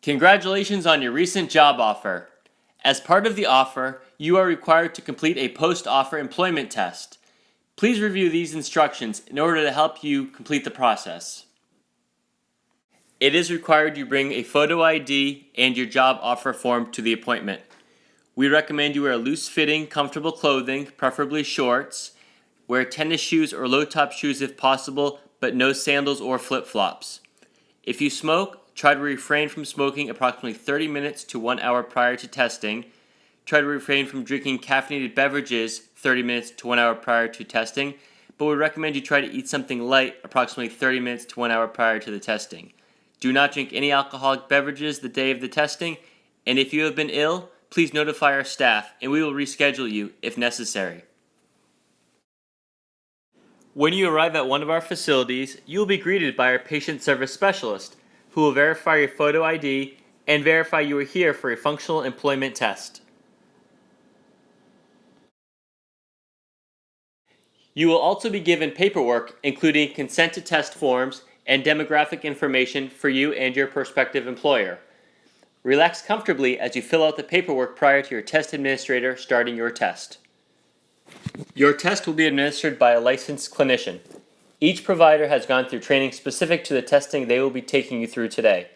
Congratulations on your recent job offer. As part of the offer, you are required to complete a post-offer employment test. Please review these instructions in order to help you complete the process. It is required you bring a photo ID and your job offer form to the appointment. We recommend you wear loose-fitting, comfortable clothing, preferably shorts. Wear tennis shoes or low-top shoes if possible, but no sandals or flip-flops. If you smoke, try to refrain from smoking approximately 30 minutes to 1 hour prior to testing. Try to refrain from drinking caffeinated beverages 30 minutes to 1 hour prior to testing, but we recommend you try to eat something light approximately 30 minutes to 1 hour prior to the testing. Do not drink any alcoholic beverages the day of the testing, and if you have been ill, please notify our staff and we will reschedule you if necessary. When you arrive at one of our facilities, you will be greeted by our patient service specialist, who will verify your photo ID and verify you are here for a functional employment test. You will also be given paperwork including consent to test forms and demographic information for you and your prospective employer. Relax comfortably as you fill out the paperwork prior to your test administrator starting your test. Your test will be administered by a licensed clinician. Each provider has gone through training specific to the testing they will be taking you through today.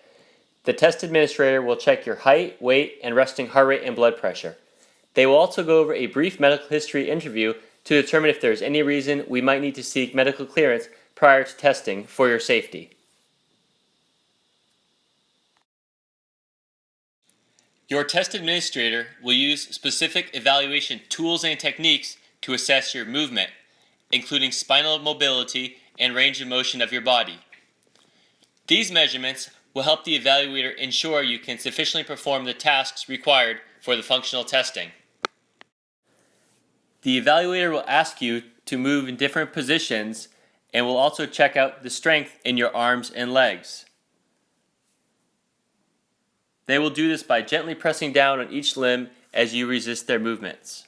The test administrator will check your height, weight, and resting heart rate and blood pressure. They will also go over a brief medical history interview to determine if there is any reason we might need to seek medical clearance prior to testing for your safety. Your test administrator will use specific evaluation tools and techniques to assess your movement, including spinal mobility and range of motion of your body. These measurements will help the evaluator ensure you can sufficiently perform the tasks required for the functional testing. The evaluator will ask you to move in different positions and will also check out the strength in your arms and legs. They will do this by gently pressing down on each limb as you resist their movements.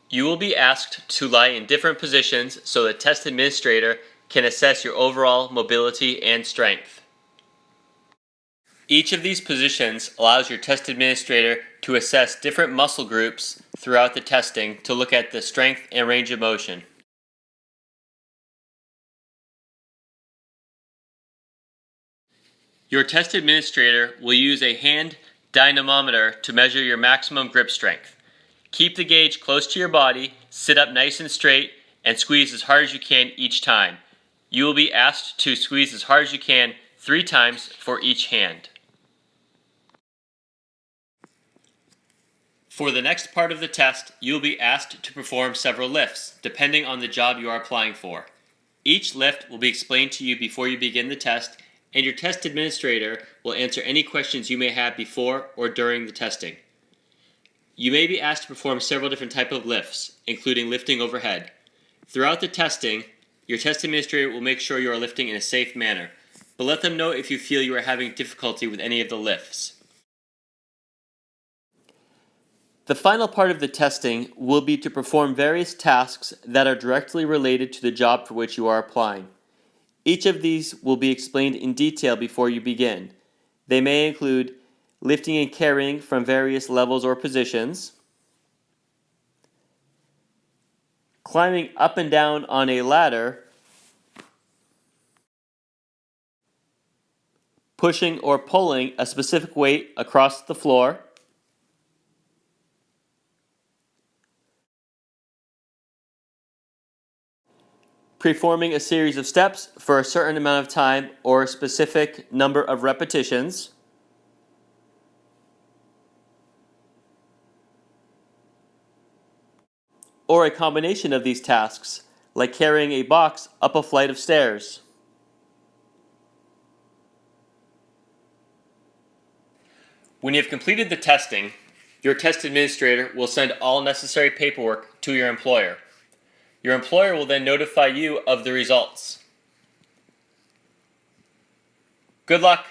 You will be asked to lie in different positions so the test administrator can assess your overall mobility and strength. Each of these positions allows your test administrator to assess different muscle groups throughout the testing to look at the strength and range of motion. Your test administrator will use a hand dynamometer to measure your maximum grip strength. Keep the gauge close to your body, sit up nice and straight, and squeeze as hard as you can each time. You will be asked to squeeze as hard as you can 3 times for each hand. For the next part of the test, you will be asked to perform several lifts, depending on the job you are applying for. Each lift will be explained to you before you begin the test, and your test administrator will answer any questions you may have before or during the testing. You may be asked to perform several different types of lifts, including lifting overhead. Throughout the testing, your test administrator will make sure you are lifting in a safe manner, but let them know if you feel you are having difficulty with any of the lifts. The final part of the testing will be to perform various tasks that are directly related to the job for which you are applying. Each of these will be explained in detail before you begin. They may include lifting and carrying from various levels or positions, climbing up and down on a ladder, pushing or pulling a specific weight across the floor, performing a series of steps for a certain amount of time or a specific number of repetitions, or a combination of these tasks, like carrying a box up a flight of stairs. When you have completed the testing, your test administrator will send all necessary paperwork to your employer. Your employer will then notify you of the results. Good luck!